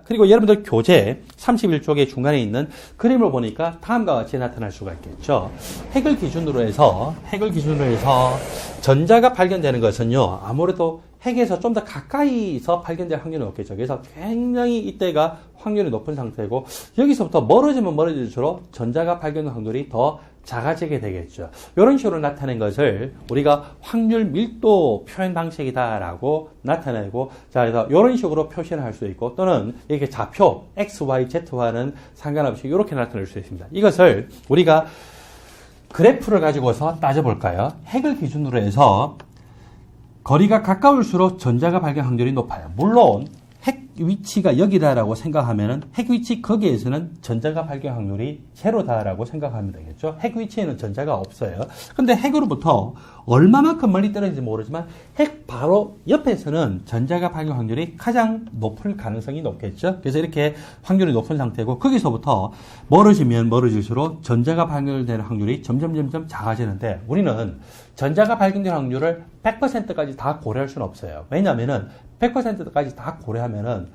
그리고 여러분들 교재 31쪽의 중간에 있는 그림을 보니까 다음과 같이 나타날 수가 있겠죠. 핵을 기준으로 해서 전자가 발견되는 것은요, 아무래도 핵에서 좀 더 가까이서 발견될 확률이 높겠죠. 그래서 굉장히 이때가 확률이 높은 상태고, 여기서부터 멀어지면 멀어질수록 전자가 발견될 확률이 더 작아지게 되겠죠. 이런 식으로 나타낸 것을 우리가 확률 밀도 표현 방식이다라고 나타내고, 자, 그래서 이런 식으로 표시를 할 수 있고, 또는 이렇게 좌표 X, Y, Z와는 상관없이 이렇게 나타낼 수 있습니다. 이것을 우리가 그래프를 가지고서 따져볼까요? 핵을 기준으로 해서 거리가 가까울수록 전자가 발견 확률이 높아요. 물론 핵 위치가 여기다라고 생각하면은 핵 위치 거기에서는 전자가 발견 확률이 제로다라고 생각하면 되겠죠. 핵 위치에는 전자가 없어요. 근데 핵으로부터 얼마만큼 멀리 떨어지는지 모르지만 핵 바로 옆에서는 전자가 발견 확률이 가장 높을 가능성이 높겠죠. 그래서 이렇게 확률이 높은 상태고, 거기서부터 멀어지면 멀어질수록 전자가 발견되는 확률이 점점 작아지는데, 우리는 전자가 발견될 확률을 100%까지 다 고려할 수는 없어요. 왜냐하면은 100%까지 다 고려하면은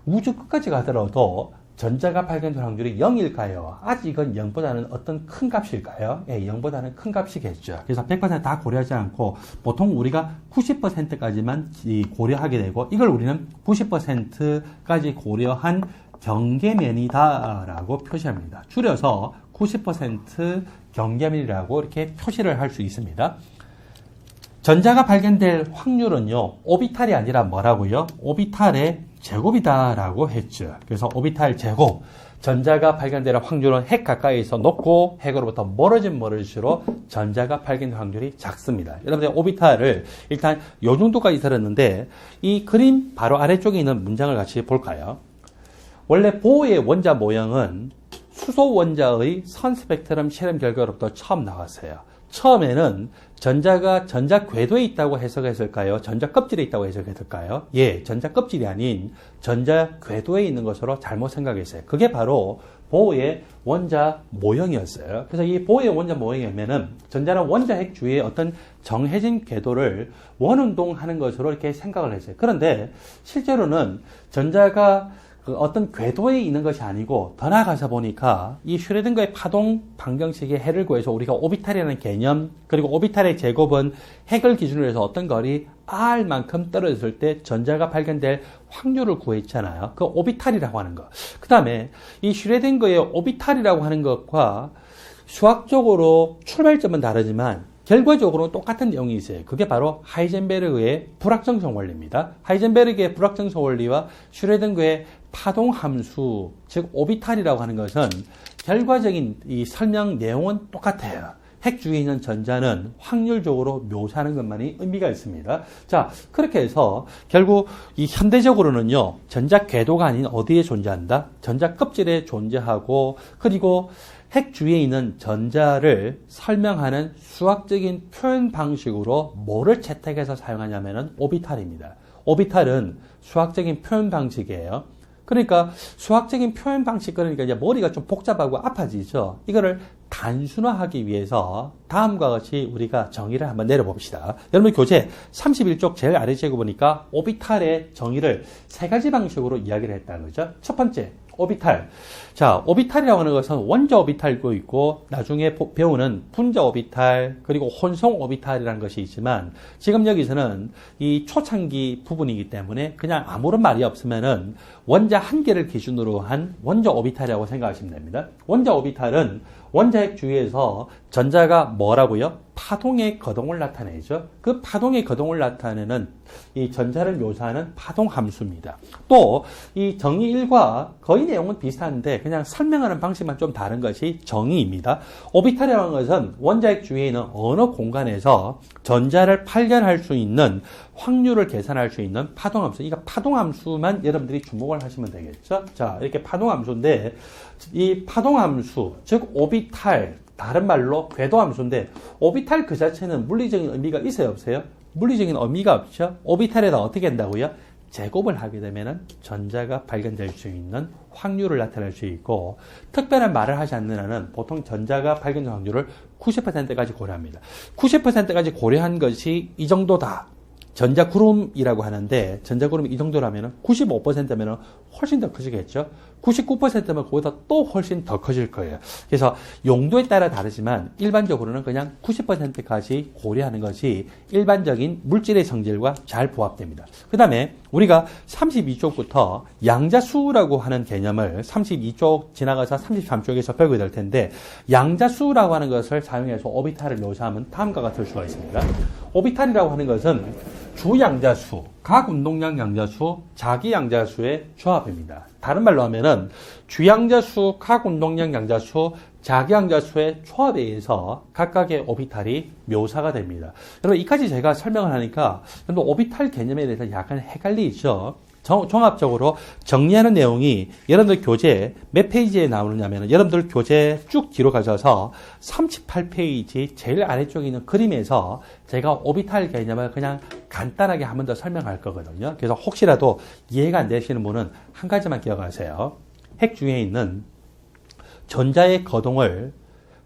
우주 끝까지 가더라도 전자가 발견될 확률이 0일까요? 아직은 0보다는 어떤 큰 값일까요? 예, 0보다는 큰 값이겠죠. 그래서 100%다 고려하지 않고 보통 우리가 90%까지만 고려하게 되고, 이걸 우리는 90%까지 고려한 경계면이다라고 표시합니다. 줄여서 90% 경계면이라고 이렇게 표시를 할 수 있습니다. 전자가 발견될 확률은요, 오비탈이 아니라 뭐라고요? 오비탈의 제곱이다라고 했죠. 그래서 오비탈 제곱, 전자가 발견될 확률은 핵 가까이서 높고, 핵으로부터 멀어질수록 전자가 발견될 확률이 작습니다. 여러분들 오비탈을 일단 요 정도까지 들었는데, 이 그림 바로 아래쪽에 있는 문장을 같이 볼까요? 원래 보호의 원자 모형은 수소 원자의 선 스펙트럼 실험 결과로부터 처음 나왔어요. 처음에는 전자가 전자 궤도에 있다고 해석했을까요? 전자 껍질에 있다고 해석했을까요? 예, 전자 껍질이 아닌 전자 궤도에 있는 것으로 잘못 생각했어요. 그게 바로 보호의 원자 모형이었어요. 그래서 이 보호의 원자 모형이면은 전자는 원자 핵 주위에 어떤 정해진 궤도를 원운동하는 것으로 이렇게 생각을 했어요. 그런데 실제로는 전자가 어떤 궤도에 있는 것이 아니고, 더 나아가서 보니까 이 슈레딩거의 파동 방정식의 해를 구해서 우리가 오비탈이라는 개념, 그리고 오비탈의 제곱은 핵을 기준으로 해서 어떤 거리 R만큼 떨어졌을 때 전자가 발견될 확률을 구했잖아요. 그 오비탈이라고 하는 거. 그 다음에 이 슈레딩거의 오비탈이라고 하는 것과 수학적으로 출발점은 다르지만 결과적으로 똑같은 내용이 있어요. 그게 바로 하이젠베르그의 불확정성 원리입니다. 하이젠베르그의 불확정성 원리와 슈레딩거의 파동함수, 즉 오비탈이라고 하는 것은 결과적인 이 설명 내용은 똑같아요. 핵 주위에 있는 전자는 확률적으로 묘사하는 것만이 의미가 있습니다. 자, 그렇게 해서 결국 이 현대적으로는요, 전자 궤도가 아닌 어디에 존재한다? 전자 껍질에 존재하고, 그리고 핵 주위에 있는 전자를 설명하는 수학적인 표현 방식으로 뭐를 채택해서 사용하냐면은 오비탈입니다. 오비탈은 수학적인 표현 방식이에요. 그러니까 수학적인 표현 방식, 그러니까 이제 머리가 좀 복잡하고 아파지죠. 이거를 단순화하기 위해서 다음과 같이 우리가 정의를 한번 내려봅시다. 여러분 교재 31쪽 제일 아래쪽에 보니까 오비탈의 정의를 세 가지 방식으로 이야기를 했다는 거죠. 첫 번째, 오비탈. 자, 오비탈이라고 하는 것은 원자 오비탈도 있고, 나중에 배우는 분자 오비탈, 그리고 혼성 오비탈이라는 것이 있지만, 지금 여기서는 이 초창기 부분이기 때문에 그냥 아무런 말이 없으면은 원자 한 개를 기준으로 한 원자 오비탈이라고 생각하시면 됩니다. 원자 오비탈은 원자핵 주위에서 전자가 뭐라고요? 파동의 거동을 나타내죠. 그 파동의 거동을 나타내는 이 전자를 묘사하는 파동 함수입니다. 또 이 정의 1과 거의 내용은 비슷한데 그냥 설명하는 방식만 좀 다른 것이 정의입니다. 오비탈이라는 것은 원자핵 주위에 있는 어느 공간에서 전자를 발견할 수 있는 확률을 계산할 수 있는 파동 함수. 이거 파동 함수만 여러분들이 주목을 하시면 되겠죠. 자, 이렇게 파동 함수인데, 이 파동 함수, 즉 오비탈, 다른 말로 궤도 함수인데, 오비탈 그 자체는 물리적인 의미가 있어요, 없어요? 물리적인 의미가 없죠. 오비탈에다 어떻게 한다고요? 제곱을 하게 되면은 전자가 발견될 수 있는 확률을 나타낼 수 있고, 특별한 말을 하지 않는 한은 보통 전자가 발견될 확률을 90%까지 고려합니다. 90%까지 고려한 것이 이 정도다. 전자구름이라고 하는데 전자구름이 이 정도라면 95%면 훨씬 더 커지겠죠. 99%면 그보다 또 훨씬 더 커질 거예요. 그래서 용도에 따라 다르지만 일반적으로는 그냥 90%까지 고려하는 것이 일반적인 물질의 성질과 잘 부합됩니다. 그 다음에 우리가 32쪽부터 양자수라고 하는 개념을 32쪽 지나가서 33쪽에서 배우게 될 텐데 양자수라고 하는 것을 사용해서 오비탈을 묘사하면 다음과 같을 수가 있습니다. 오비탈이라고 하는 것은 주양자수, 각운동량 양자수, 자기양자수의 조합입니다. 다른 말로 하면은 주양자수, 각운동량 양자수, 자기양자수의 조합에 의해서 각각의 오비탈이 묘사가 됩니다. 여러분 이까지 제가 설명을 하니까 오비탈 개념에 대해서 약간 헷갈리죠. 종합적으로 정리하는 내용이 여러분들 교재 몇 페이지에 나오느냐면 여러분들 교재 쭉 뒤로 가셔서 38페이지 제일 아래쪽에 있는 그림에서 제가 오비탈 개념을 그냥 간단하게 한 번 더 설명할 거거든요. 그래서 혹시라도 이해가 안 되시는 분은 한 가지만 기억하세요. 핵 중에 있는 전자의 거동을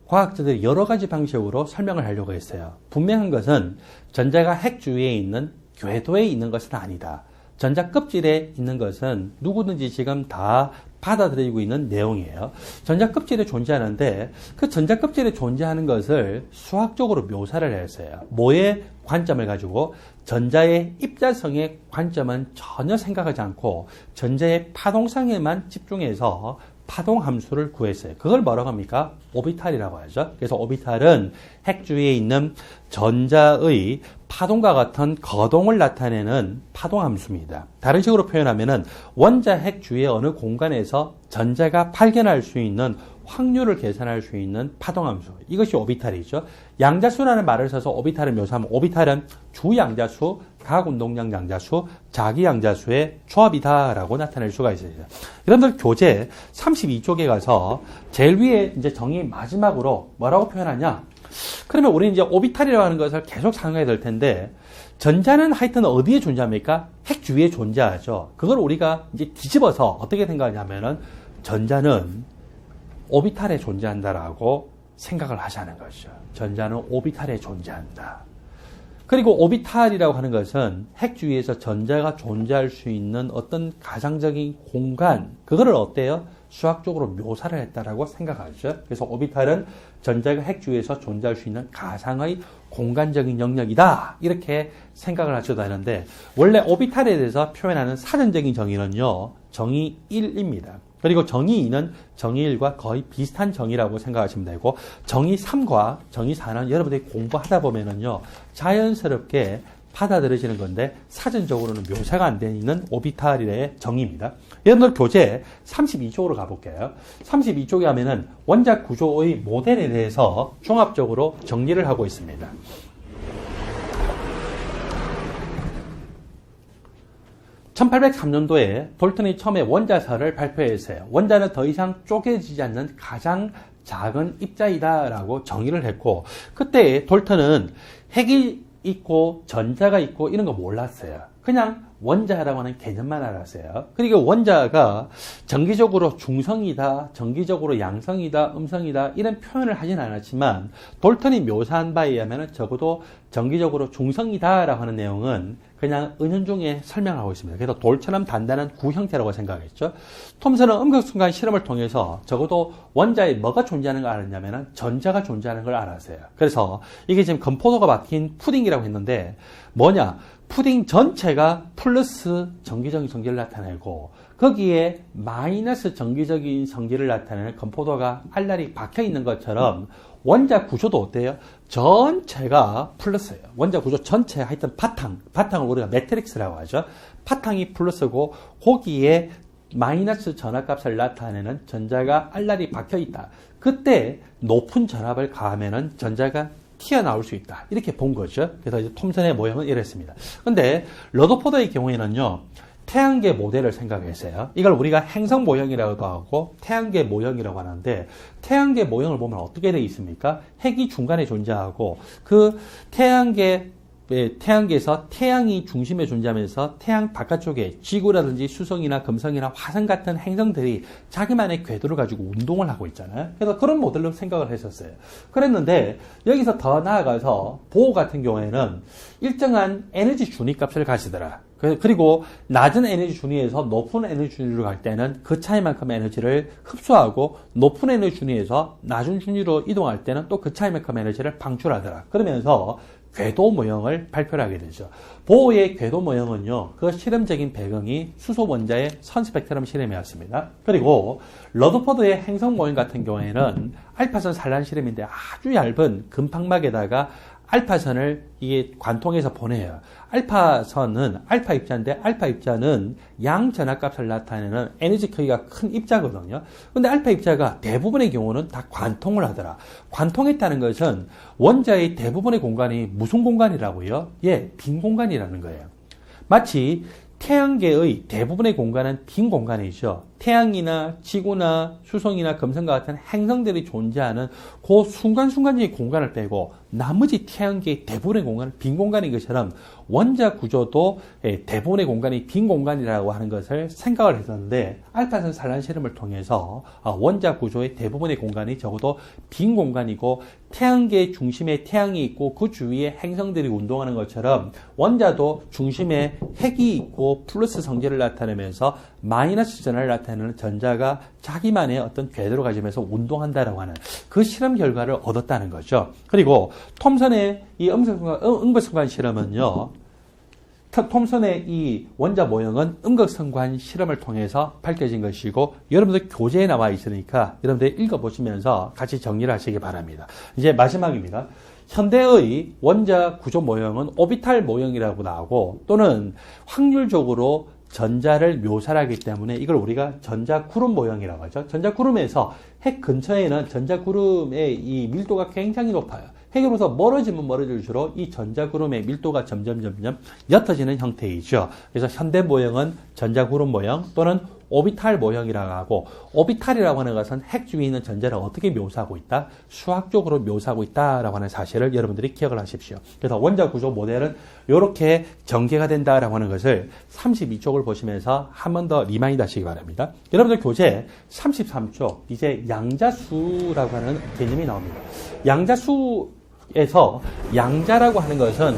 과학자들이 여러 가지 방식으로 설명을 하려고 했어요. 분명한 것은 전자가 핵 주위에 있는 궤도에 있는 것은 아니다. 전자 껍질에 있는 것은 누구든지 지금 다 받아들이고 있는 내용이에요. 전자 껍질에 존재하는데 그 전자 껍질에 존재하는 것을 수학적으로 묘사를 했어요. 뭐의 관점을 가지고 전자의 입자성의 관점은 전혀 생각하지 않고 전자의 파동성에만 집중해서 파동 함수를 구했어요. 그걸 뭐라고 합니까? 오비탈이라고 하죠. 그래서 오비탈은 핵 주위에 있는 전자의 파동과 같은 거동을 나타내는 파동 함수입니다. 다른 식으로 표현하면은 원자 핵 주위의 어느 공간에서 전자가 발견할 수 있는 확률을 계산할 수 있는 파동 함수. 이것이 오비탈이죠. 양자수라는 말을 써서 오비탈을 묘사하면 오비탈은 주양자수, 각운동량 양자수, 자기양자수의 조합이다라고 나타낼 수가 있어요. 여러분들 교재 32쪽에 가서 제일 위에 이제 정의 마지막으로 뭐라고 표현하냐? 그러면 우리는 이제 오비탈이라고 하는 것을 계속 사용해야 될 텐데 전자는 하여튼 어디에 존재합니까? 핵 주위에 존재하죠. 그걸 우리가 이제 뒤집어서 어떻게 생각하냐면은 전자는 오비탈에 존재한다라고 생각을 하자는 것이죠. 전자는 오비탈에 존재한다. 그리고 오비탈이라고 하는 것은 핵 주위에서 전자가 존재할 수 있는 어떤 가상적인 공간, 그거를 어때요? 수학적으로 묘사를 했다라고 생각하죠. 그래서 오비탈은 전자가 핵 주위에서 존재할 수 있는 가상의 공간적인 영역이다. 이렇게 생각을 하셔도 되는데 원래 오비탈에 대해서 표현하는 사전적인 정의는요. 정의 1입니다. 그리고 정의 2는 정의 1과 거의 비슷한 정의라고 생각하시면 되고 정의 3과 정의 4는 여러분들이 공부하다 보면은요. 자연스럽게 받아들여지는 건데 사전적으로는 묘사가 안 되어 있는 오비탈의 정의입니다. 여러분들 교재 32쪽으로 가볼게요. 32쪽에 하면은 원자 구조의 모델에 대해서 종합적으로 정리를 하고 있습니다. (1803년도에) 돌턴이 처음에 원자설을 발표했어요. 원자는 더 이상 쪼개지지 않는 가장 작은 입자이다라고 정의를 했고 그때 돌턴은 핵이 있고 전자가 있고 이런 거 몰랐어요. 그냥 원자라고 하는 개념만 알았어요. 그리고 원자가 정기적으로 중성이다, 정기적으로 양성이다, 음성이다 이런 표현을 하진 않았지만 돌턴이 묘사한 바에 의하면 적어도 정기적으로 중성이다라고 하는 내용은 그냥 은연중에 설명하고 있습니다. 그래서 돌처럼 단단한 구 형태라고 생각했죠. 톰슨은 음극순간 실험을 통해서 적어도 원자에 뭐가 존재하는 걸 알았냐면 전자가 존재하는 걸 알았어요. 그래서 이게 지금 건포도가 박힌 푸딩이라고 했는데 뭐냐? 푸딩 전체가 플러스 정기적인 성질을 나타내고 거기에 마이너스 정기적인 성질을 나타내는 건포도가 알알이 박혀 있는 것처럼 원자 구조도 어때요? 전체가 플러스예요. 원자 구조 전체 하여튼 바탕을 우리가 매트릭스라고 하죠. 바탕이 플러스고 거기에 마이너스 전압값을 나타내는 전자가 알알이 박혀 있다. 그때 높은 전압을 가하면은 전자가 튀어나올 수 있다. 이렇게 본 거죠. 그래서 이제 톰슨의 모형은 이랬습니다. 근데 러더포드의 경우에는요. 태양계 모델을 생각했어요. 이걸 우리가 행성 모형이라고도 하고 태양계 모형이라고 하는데 태양계 모형을 보면 어떻게 되어 있습니까? 핵이 중간에 존재하고 그 태양계 태양계에서 태양이 중심에 존재하면서 태양 바깥쪽에 지구라든지 수성이나 금성이나 화성 같은 행성들이 자기만의 궤도를 가지고 운동을 하고 있잖아요. 그래서 그런 모델로 생각을 했었어요. 그랬는데 여기서 더 나아가서 보호 같은 경우에는 일정한 에너지 준위값을 가지더라. 그리고 낮은 에너지 준위에서 높은 에너지 준위로 갈 때는 그 차이만큼의 에너지를 흡수하고 높은 에너지 준위에서 낮은 준위로 이동할 때는 또 그 차이만큼의 에너지를 방출하더라. 그러면서 궤도 모형을 발표를 하게 되죠. 보호의 궤도 모형은요, 그 실험적인 배경이 수소 원자의 선 스펙트럼 실험이었습니다. 그리고 러더포드의 행성 모형 같은 경우에는 알파선 산란 실험인데 아주 얇은 금팍막에다가 알파선을 이게 관통해서 보내요. 알파선은 알파 입자인데 알파 입자는 양 전압값을 나타내는 에너지 크기가 큰 입자거든요. 근데 알파 입자가 대부분의 경우는 다 관통을 하더라. 관통했다는 것은 원자의 대부분의 공간이 무슨 공간이라고요? 예, 빈 공간이라는 거예요. 마치 태양계의 대부분의 공간은 빈 공간이죠. 태양이나 지구나 수성이나 금성과 같은 행성들이 존재하는 그 순간순간의 공간을 빼고 나머지 태양계의 대부분의 공간은 빈 공간인 것처럼 원자 구조도 대부분의 공간이 빈 공간이라고 하는 것을 생각을 했었는데 알파선 산란 실험을 통해서 원자 구조의 대부분의 공간이 적어도 빈 공간이고 태양계 중심에 태양이 있고 그 주위에 행성들이 운동하는 것처럼 원자도 중심에 핵이 있고 플러스 성질을 나타내면서 마이너스 전하를 나타내는 전자가 자기만의 어떤 궤도를 가지면서 운동한다라고 하는 그 실험 결과를 얻었다는 거죠. 그리고 톰슨의 이 음극성관 실험은요, 톰슨의 이 원자 모형은 음극성관 실험을 통해서 밝혀진 것이고 여러분들 교재에 나와 있으니까 여러분들 읽어보시면서 같이 정리를 하시기 바랍니다. 이제 마지막입니다. 현대의 원자 구조 모형은 오비탈 모형이라고 나오고 또는 확률적으로 전자를 묘사하기 때문에 이걸 우리가 전자구름 모형이라고 하죠. 전자구름에서 핵 근처에는 전자구름의 이 밀도가 굉장히 높아요. 핵으로부터 멀어지면 멀어질수록 이 전자구름의 밀도가 점점 옅어지는 형태이죠. 그래서 현대 모형은 전자구름 모형 또는 오비탈 모형이라고 하고, 오비탈이라고 하는 것은 핵 주위에 있는 전자를 어떻게 묘사하고 있다? 수학적으로 묘사하고 있다라고 하는 사실을 여러분들이 기억을 하십시오. 그래서 원자 구조 모델은 이렇게 전개가 된다라고 하는 것을 32쪽을 보시면서 한 번 더 리마인드 하시기 바랍니다. 여러분들 교재 33쪽 이제 양자수라고 하는 개념이 나옵니다. 양자수에서 양자라고 하는 것은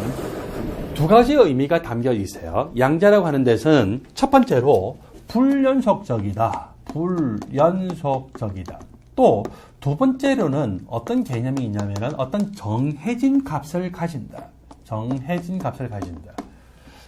두 가지의 의미가 담겨 있어요. 양자라고 하는 데서는 첫 번째로 불연속적이다. 불연속적이다. 또 두 번째로는 어떤 개념이 있냐면은 어떤 정해진 값을 가진다. 정해진 값을 가진다.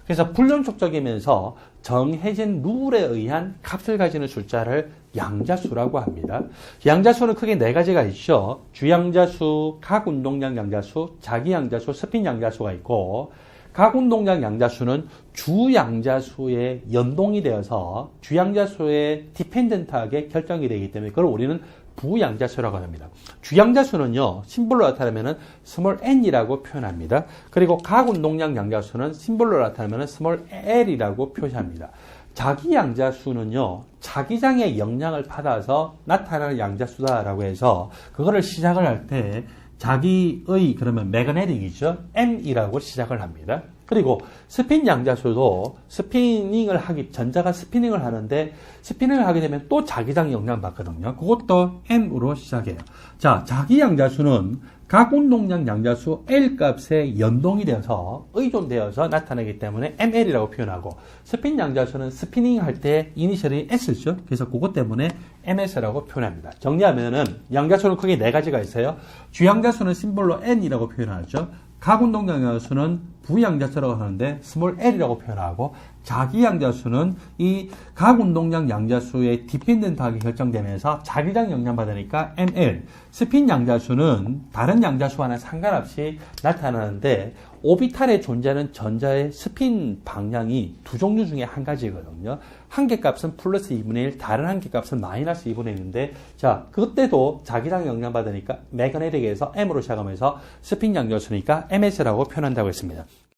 그래서 불연속적이면서 정해진 룰에 의한 값을 가지는 숫자를 양자수라고 합니다. 양자수는 크게 네 가지가 있죠. 주양자수, 각운동량 양자수, 자기양자수, 스핀양자수가 있고, 각운동량 양자수는 주양자수에 연동이 되어서 주양자수에 디펜던트하게 결정이 되기 때문에 그걸 우리는 부양자수라고 합니다. 주양자수는요, 심볼로 나타내면은 스몰 n이라고 표현합니다. 그리고 각운동량 양자수는 심볼로 나타내면은 스몰 l이라고 표시합니다. 자기양자수는요, 자기장의 영향을 받아서 나타나는 양자수다라고 해서 그거를 시작을 할 때 자기의 그러면 매그네틱이죠. M이라고 시작을 합니다. 그리고 스핀 양자수도 스피닝을 전자가 스피닝을 하는데 스피닝을 하게 되면 또 자기장 영향 받거든요. 그것도 M으로 시작해요. 자, 자기 양자수는 각 운동량 양자수 L 값에 연동이 되어서 의존되어서 나타나기 때문에 ML이라고 표현하고, 스핀 양자수는 스피닝 할 때 이니셜이 S죠. 그래서 그것 때문에 MS라고 표현합니다. 정리하면은 양자수는 크게 네 가지가 있어요. 주양자수는 심볼로 N이라고 표현하죠. 각 운동량 양자수는 부양자수라고 하는데 스몰 l이라고 표현하고, 자기양자수는 이 각 운동량 양자수의 디펜던트하게 결정되면서 자기장 영향받으니까 ml, 스핀 양자수는 다른 양자수와는 상관없이 나타나는데 오비탈에 존재하는 전자의 스핀 방향이 두 종류 중에 한 가지거든요. 한 개 값은 플러스 2분의 1, 다른 한 개 값은 마이너스 2분의 1인데, 자, 그때도 자기장 영향받으니까 매그네틱에서 M으로 시작하면서 스핀 양자수니까 MS라고 표현한다고 했습니다.